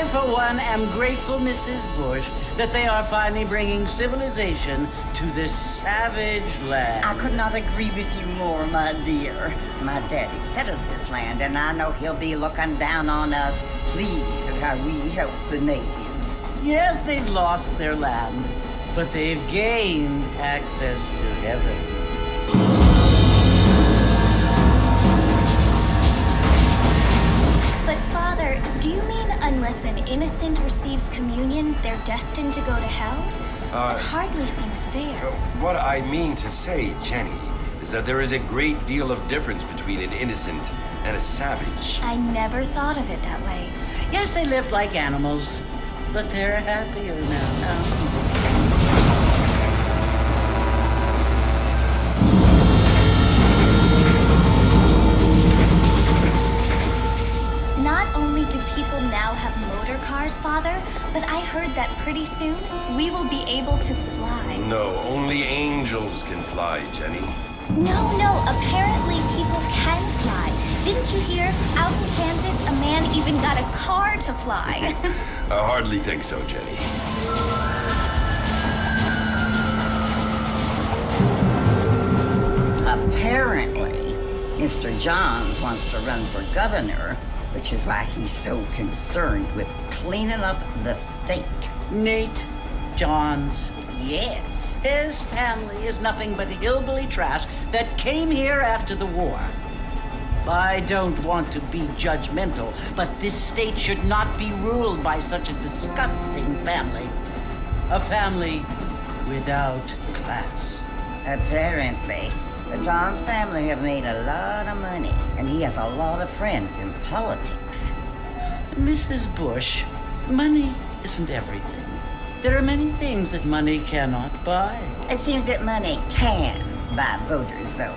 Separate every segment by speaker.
Speaker 1: for one, am grateful, Mrs. Bush, that they are finally bringing civilization to this savage land.
Speaker 2: I could not agree with you more, my dear. My daddy settled this land, and I know he'll be looking down on us, pleased at how we help the natives.
Speaker 1: Yes, they've lost their land, but they've gained access to heaven.
Speaker 3: But Father, do you mean unless an innocent receives communion, they're destined to go to hell? That hardly seems fair.
Speaker 4: What I mean to say, Jenny, is that there is a great deal of difference between an innocent and a savage.
Speaker 3: I never thought of it that way.
Speaker 1: Yes, they lived like animals, but they're happier now.
Speaker 3: Not only do people now have motor cars, Father, but I heard that pretty soon we will be able to fly.
Speaker 4: No, only angels can fly, Jenny.
Speaker 3: No, apparently people can fly. Didn't you hear? Out in Kansas, a man even got a car to fly.
Speaker 4: I hardly think so, Jenny.
Speaker 2: Apparently, Mr. Johns wants to run for governor, which is why he's so concerned with cleaning up the state.
Speaker 1: Nate Johns.
Speaker 2: Yes.
Speaker 1: His family is nothing but hillbilly trash that came here after the war. I don't want to be judgmental, but this state should not be ruled by such a disgusting family. A family without class.
Speaker 2: Apparently, the Johns family have made a lot of money, and he has a lot of friends in politics.
Speaker 1: Mrs. Bush, money isn't everything. There are many things that money cannot buy.
Speaker 2: It seems that money can buy voters, though.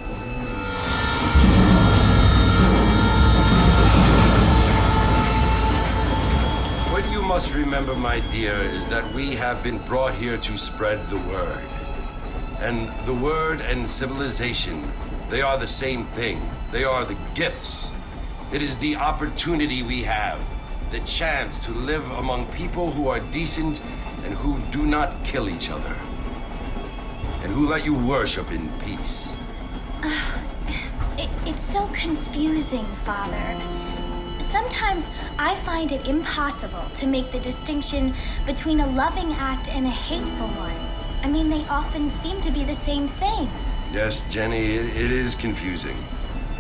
Speaker 4: What you must remember, my dear, is that we have been brought here to spread the word. And the word and civilization, they are the same thing. They are the gifts. It is the opportunity we have, the chance to live among people who are decent and who do not kill each other, and who let you worship in peace.
Speaker 3: It's so confusing, Father. Sometimes I find it impossible to make the distinction between a loving act and a hateful one. I mean, they often seem to be the same thing.
Speaker 4: Yes, Jenny, it is confusing.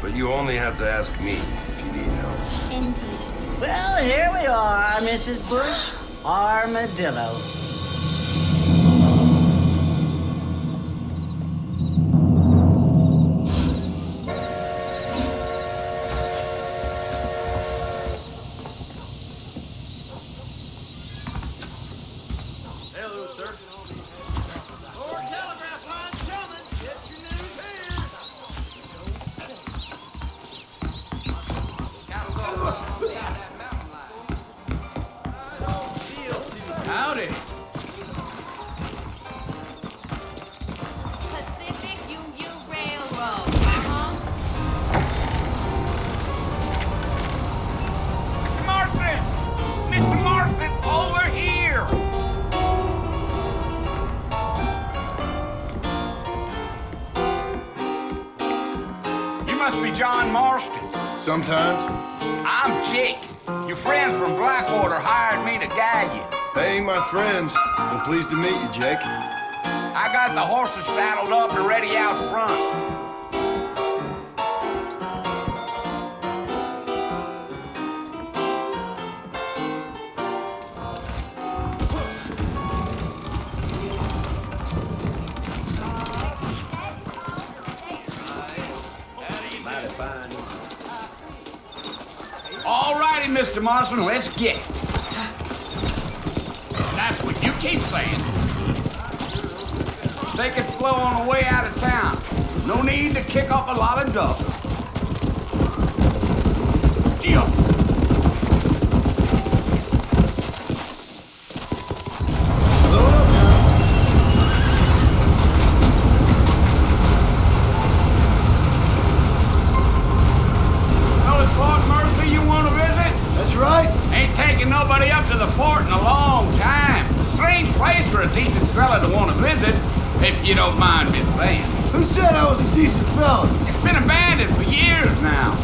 Speaker 4: But you only have to ask me if you need help.
Speaker 3: Indeed.
Speaker 1: Well, here we are, Mrs. Bush. Armadillo.
Speaker 5: Hello, sir. More telegraph lines coming. Get your news here. Cattle go on down that mountain line. Howdy.
Speaker 6: Pacific Union Railroad.
Speaker 5: Mr. Marston! Mr. Marston, over here! You must be John Marston.
Speaker 7: Sometimes.
Speaker 5: I'm Jake. Your friends from Blackwater hired me to guide you.
Speaker 7: They ain't my friends, but pleased to meet you, Jake.
Speaker 5: I got the horses saddled up and ready out front. All righty, Mr. Marston, let's get it. That's what you keep saying. Take it slow on the way out of town. No need to kick up a lot of dust. Deal.
Speaker 7: Load up now.
Speaker 5: Well, it's Fort Murphy you want to visit?
Speaker 7: That's right.
Speaker 5: Ain't taking
Speaker 8: taken nobody up to the fort in a long time. Strange place for a decent fella to want to visit, if you don't mind me saying.
Speaker 7: Who said I was a decent fella?
Speaker 8: It's been abandoned for years now.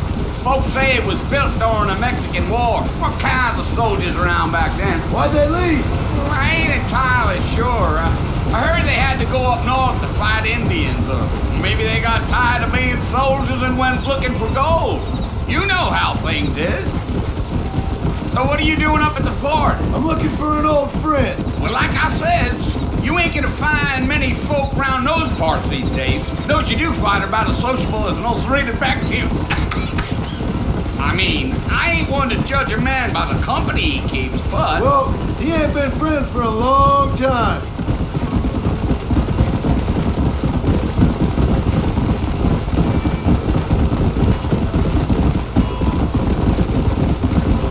Speaker 8: Folks say it was built during the Mexican War. What kinds of soldiers around back then?
Speaker 7: Why'd they leave?
Speaker 8: Well, I ain't entirely sure. I heard they had to go up north to fight Indians, or maybe they got tired of being soldiers and went looking for gold. You know how things is. So what are you doing up at the fort?
Speaker 7: I'm looking for an old friend.
Speaker 8: Well, like I said, you ain't gonna find many folk around those parts these days. Those you do find are about as sociable as an ulcerated back tooth. I mean, I ain't one to judge a man by the company he keeps, but...
Speaker 7: Well, he ain't been friends for a long time.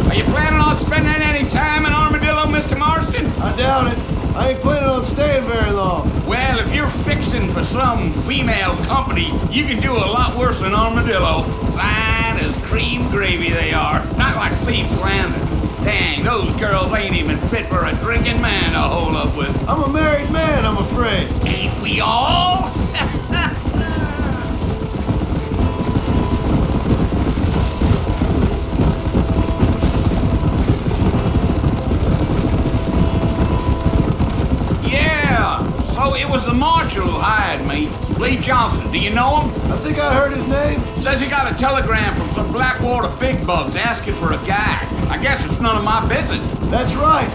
Speaker 8: Are you planning on spending any time in Armadillo, Mr. Marston?
Speaker 7: I doubt it. I ain't planning on staying very long.
Speaker 8: Well, if you're fixing for some female company, you can do a lot worse than Armadillo. Fine as cream gravy they are. Not like Thief Landing. Dang, those girls ain't even fit for a drinking man to hole up with.
Speaker 7: I'm a married man, I'm afraid.
Speaker 8: Ain't we all? So it was the marshal who hired me, Lee Johnson. Do you know him?
Speaker 7: I think I heard his name.
Speaker 8: Says he got a telegram from some Blackwater big bugs asking for a guy. I guess it's none of my business.
Speaker 7: That's right.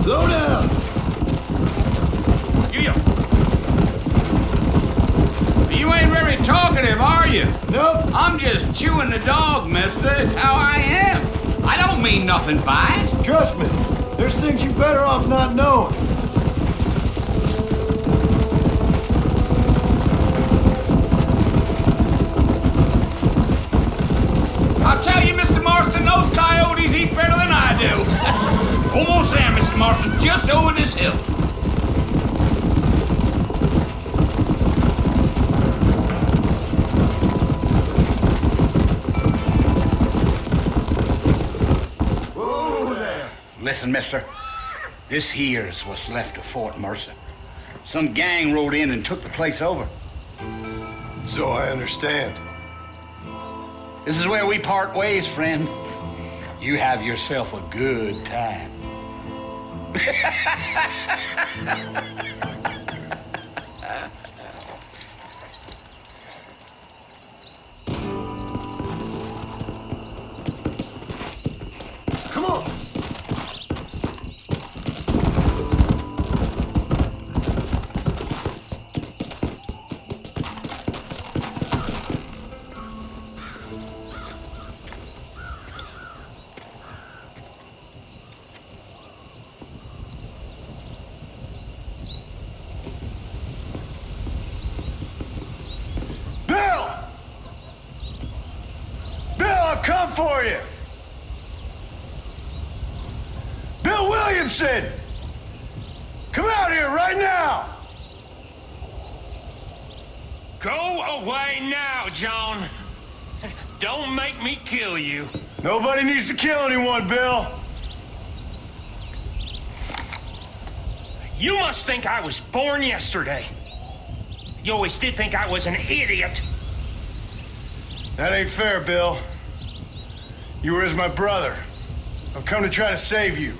Speaker 7: Slow down.
Speaker 8: You ain't very talkative, are you?
Speaker 7: Nope.
Speaker 8: I'm just chewing the dog, mister. It's how I am. I don't mean nothing by it.
Speaker 7: Trust me. There's things you're better off not knowing.
Speaker 8: I'll tell you, Mr. Marston, those coyotes eat better than I do. Almost there, Mr. Marston, just over this hill. Listen, mister, this here's what's left of Fort Mercer. Some gang rode in and took the place over.
Speaker 7: So I understand.
Speaker 8: This is where we part ways, friend. You have yourself a good time.
Speaker 7: Come on. Come for you! Bill Williamson! Come out here right now!
Speaker 9: Go away now, John. Don't make me kill you.
Speaker 7: Nobody needs to kill anyone, Bill.
Speaker 9: You must think I was born yesterday. You always did think I was an idiot.
Speaker 7: That ain't fair, Bill. You were as my brother. I've come to try to save you.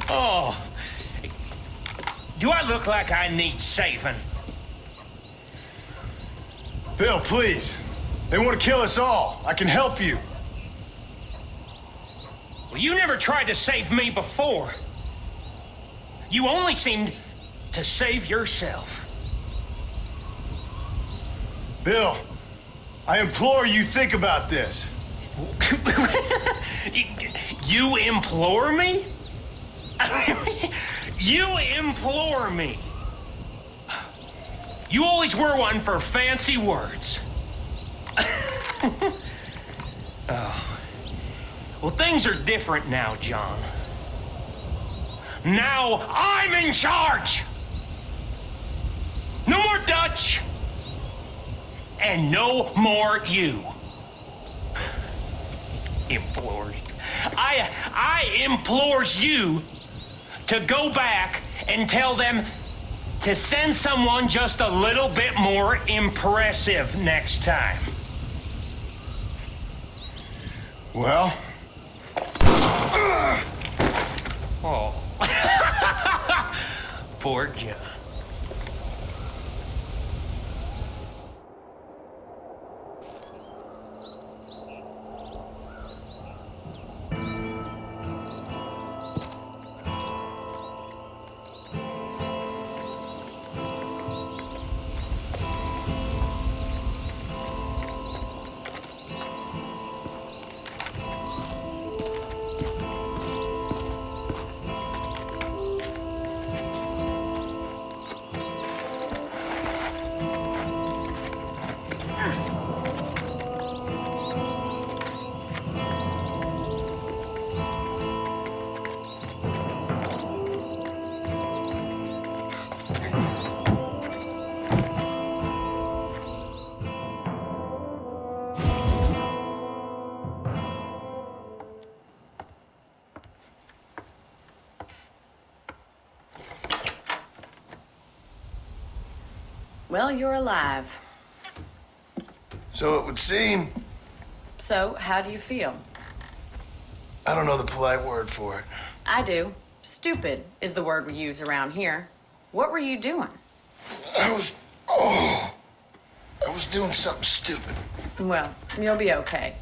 Speaker 9: Oh. Do I look like I need saving?
Speaker 7: Bill, please. They want to kill us all. I can help you.
Speaker 9: Well, you never tried to save me before. You only seemed to save yourself.
Speaker 7: Bill, I implore you think about this.
Speaker 9: You implore me? You implore me. You always were one for fancy words. Oh. Well, things are different now, John. Now I'm in charge. No more Dutch. and no more you. Implores. I implores you to go back and tell them to send someone just a little bit more impressive next time.
Speaker 7: Well?
Speaker 9: Oh. Poor John.
Speaker 6: Well, you're alive.
Speaker 7: So it would seem.
Speaker 6: So, how do you feel?
Speaker 7: I don't know the polite word for it.
Speaker 6: I do. Stupid is the word we use around here. What were you doing?
Speaker 7: I was doing something stupid.
Speaker 6: Well, you'll be okay.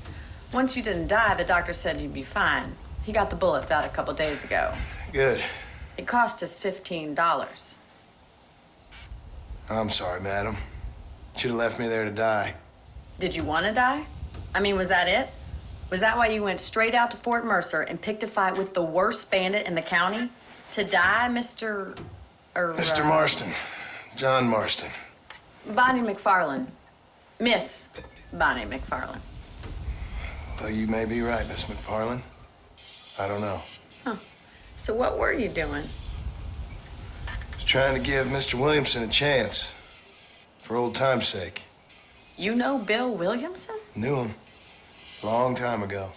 Speaker 6: Once you didn't die, the doctor said you'd be fine. He got the bullets out a couple days ago.
Speaker 7: Good.
Speaker 6: It cost us $15.
Speaker 7: I'm sorry, madam. Should have left me there to die.
Speaker 6: Did you want to die? I mean, was that it? Was that why you went straight out to Fort Mercer and picked a fight with the worst bandit in the county? To die, Mr.
Speaker 7: Mr. Marston. John Marston.
Speaker 6: Bonnie McFarland. Miss Bonnie McFarland.
Speaker 7: Well, you may be right, Miss McFarland. I don't know.
Speaker 6: Huh. So what were you doing?
Speaker 7: Was trying to give Mr. Williamson a chance. For old time's sake.
Speaker 6: You know Bill Williamson?
Speaker 7: Knew him. Long time ago.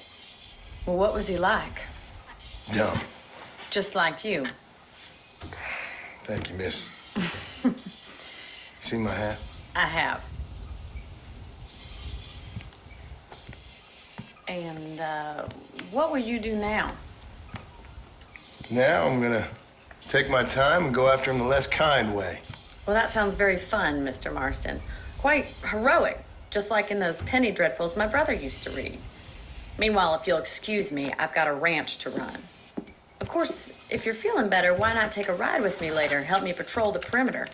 Speaker 6: Well, what was he like?
Speaker 7: Dumb.
Speaker 6: Just like you.
Speaker 7: Thank you, miss. See my hat?
Speaker 6: I have. And, what will you do now?
Speaker 7: Now I'm gonna take my time and go after him the less kind way.
Speaker 6: Well, that sounds very fun, Mr. Marston. Quite heroic, just like in those penny dreadfuls my brother used to read. Meanwhile, if you'll excuse me, I've got a ranch to run. Of course, if you're feeling better, why not take a ride with me later and help me patrol the perimeter?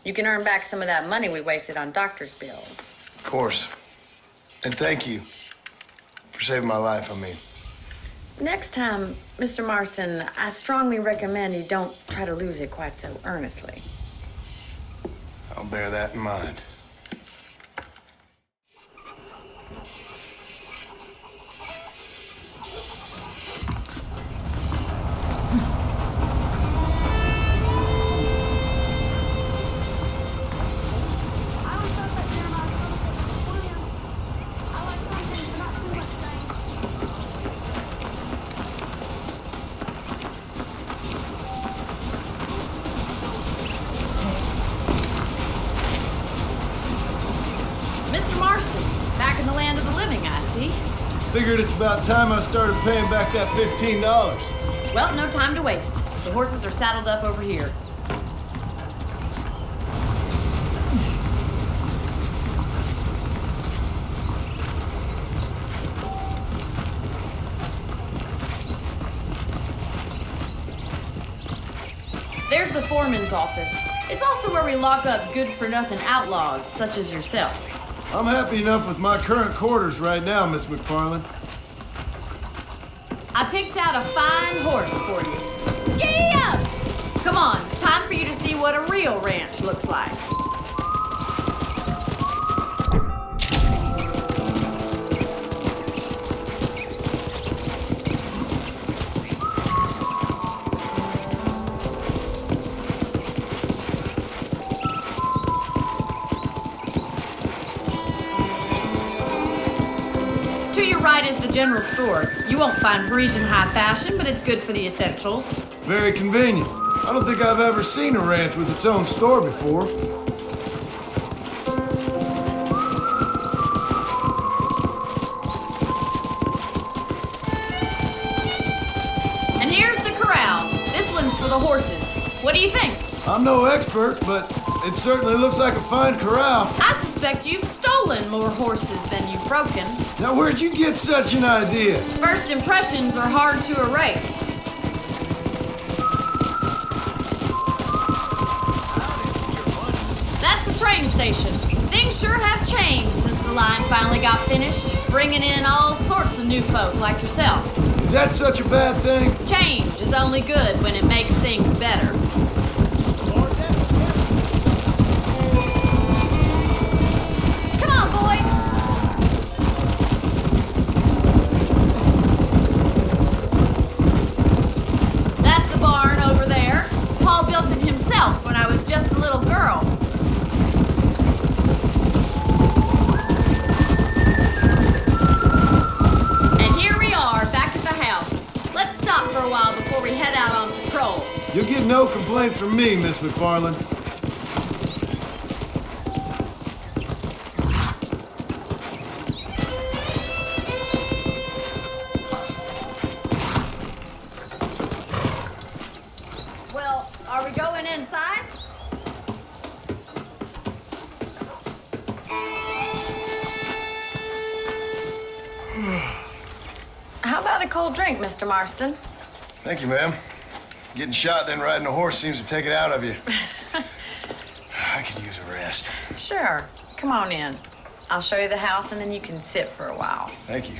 Speaker 6: You can earn back some of that money we wasted on doctor's bills.
Speaker 7: Of course. And thank you for saving my life, I mean.
Speaker 6: Next time, Mr. Marston, I strongly recommend you don't try to lose it quite so earnestly.
Speaker 7: I'll bear that in mind.
Speaker 10: Figured it's about time I started paying back that $15.
Speaker 6: Well, no time to waste. The horses are saddled up over here. There's the foreman's office. It's also where we lock up good-for-nothing outlaws, such as yourself.
Speaker 10: I'm happy enough with my current quarters right now, Miss McFarland.
Speaker 6: I picked out a fine horse for you. Giddy up! Come on, time for you to see what a real ranch looks like. right is the general store. You won't find Parisian high fashion, but it's good for the essentials.
Speaker 10: Very convenient. I don't think I've ever seen a ranch with its own store before.
Speaker 6: And here's the corral. This one's for the horses. What do you think?
Speaker 10: I'm no expert, but it certainly looks like a fine corral.
Speaker 6: I suspect you've stolen more horses than you've broken.
Speaker 10: Now, where'd you get such an idea?
Speaker 6: First impressions are hard to erase. That's the train station. Things sure have changed since the line finally got finished, bringing in all sorts of new folk like yourself.
Speaker 10: Is that such a bad thing?
Speaker 6: Change is only good when it makes things better. Come on, boy. That's the barn over there. Paul built it himself when I was just a little girl. And here we are, back at the house. Let's stop for a while before we head out on patrol.
Speaker 10: You'll get no complaints from me, Miss McFarland.
Speaker 6: Well, are we going inside? How about a cold drink, Mr. Marston?
Speaker 10: Thank you, ma'am. Getting shot, then riding a horse seems to take it out of you. I could use a rest.
Speaker 6: Sure. Come on in. I'll show you the house and then you can sit for a while.
Speaker 10: Thank you.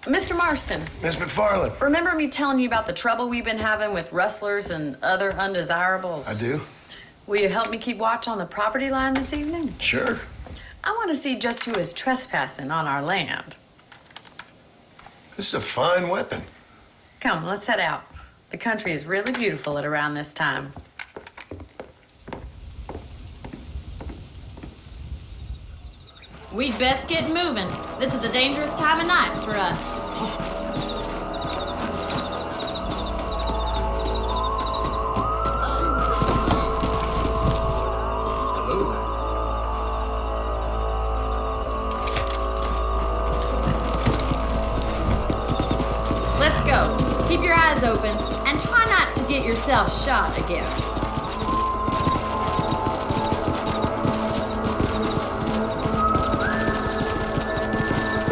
Speaker 6: Mr. Marston,
Speaker 10: Miss McFarland.
Speaker 6: remember me telling you about the trouble we've been having with rustlers and other undesirables?
Speaker 10: I do?
Speaker 6: Will you help me keep watch on the property line this evening?
Speaker 10: Sure.
Speaker 6: I want to see just who is trespassing on our land.
Speaker 10: This is a fine weapon.
Speaker 6: Come, let's head out. The country is really beautiful at around this time. We'd best get moving. This is a dangerous time of night for us.
Speaker 10: Hello there.
Speaker 6: Let's go. Keep your eyes open and try not to get yourself shot again.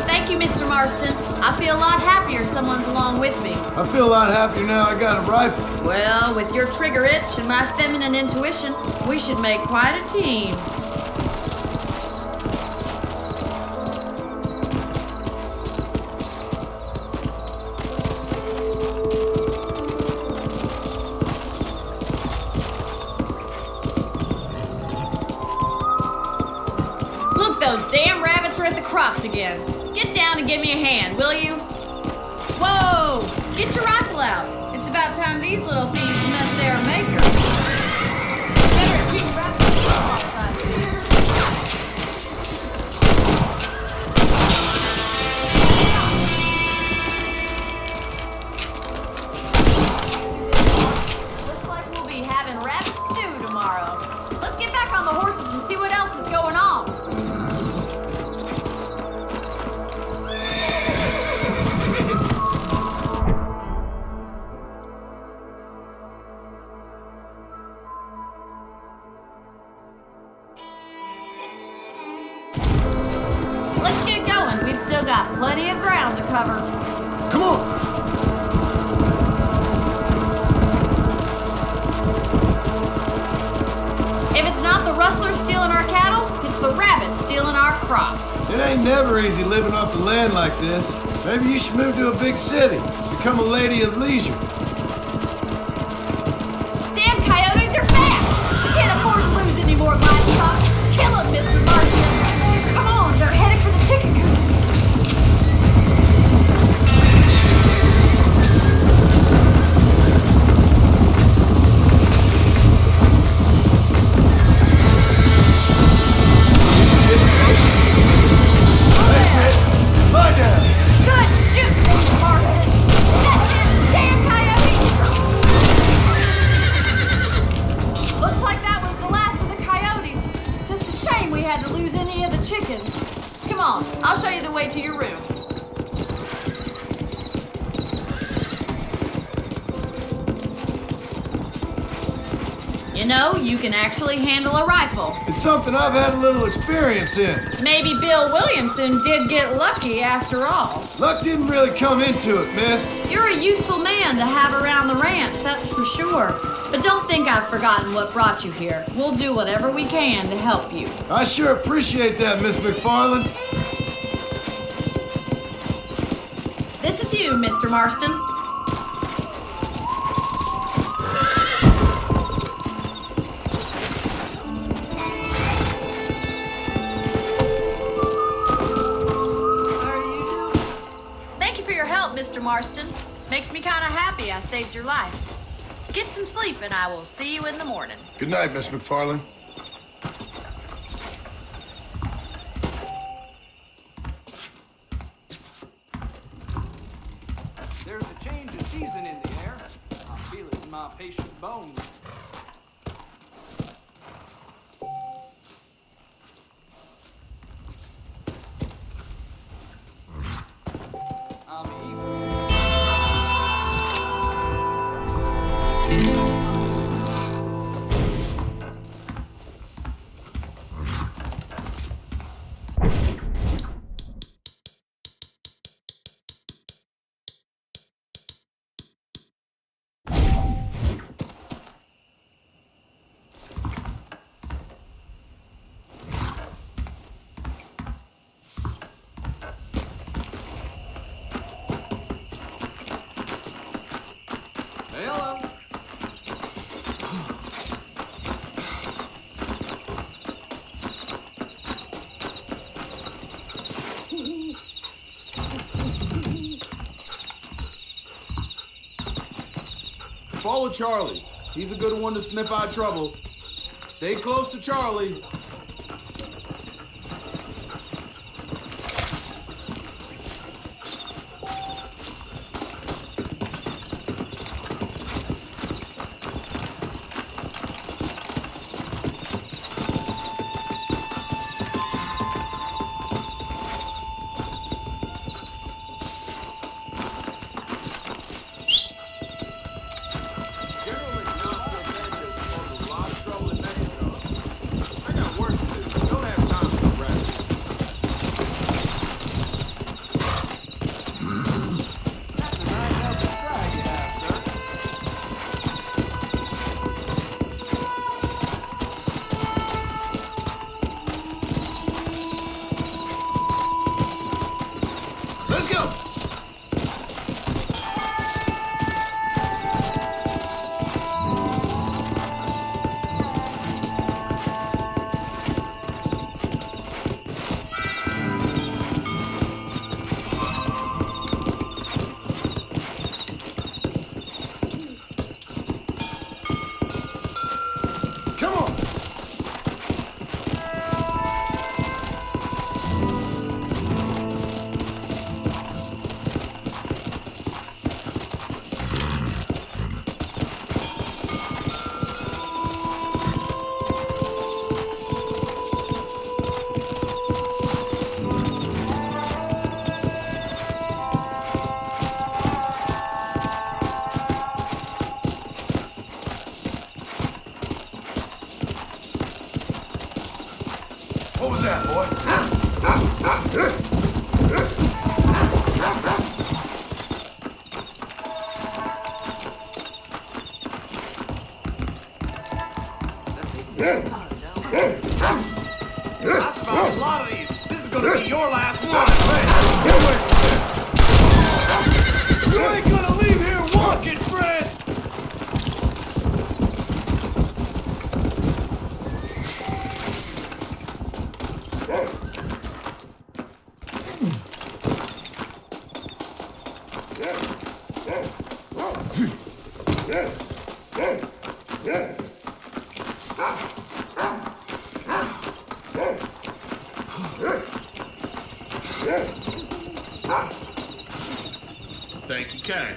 Speaker 6: Thank you, Mr. Marston. I feel a lot happier someone's along with me.
Speaker 10: I feel a lot happier now I got a rifle.
Speaker 6: Well, with your trigger itch and my feminine intuition, we should make quite a team. Look, those damn rabbits are at the crops again. Get down and give me a hand, will you? Whoa! Get your rifle out. It's about time these little thieves met their maker. Better shoot rifles. Looks like we'll be having rabbit stew tomorrow. Let's get back on the horses and see what else is going on. Let's get going. We've still got plenty of ground to cover.
Speaker 10: Come on.
Speaker 6: If it's not the rustlers stealing our cattle, it's the rabbits stealing our crops.
Speaker 10: It ain't never easy living off the land like this. Maybe you should move to a big city. Become a lady of leisure.
Speaker 6: Damn coyotes are fast! We can't afford to lose any more livestock. Kill them, Mr. Marston. Come on, they're headed for the chicken coop. You know, you can actually handle a rifle.
Speaker 10: It's something I've had a little experience in.
Speaker 6: Maybe Bill Williamson did get lucky after all.
Speaker 10: Luck didn't really come into it, miss.
Speaker 6: You're a useful man to have around the ranch, that's for sure. But don't think I've forgotten what brought you here. We'll do whatever we can to help you.
Speaker 10: I sure appreciate that, Miss McFarland.
Speaker 6: This is you, Mr. Marston. Thank you for your help, Mr. Marston. Makes me kind of happy I saved your life. Get some sleep and I will see you in the morning.
Speaker 10: Good night, Miss McFarland.
Speaker 5: There's a change of season in the air. I feel it in my patient's bones. I'm evil. Hello.
Speaker 11: Follow Charlie. He's a good one to sniff out trouble. Stay close to Charlie.
Speaker 10: Let's go! Come on! What was that, boy?
Speaker 5: I found a lot of these. This is gonna be your last one.
Speaker 10: You ain't gonna leave here walking, Fred!
Speaker 11: Thank you, kind.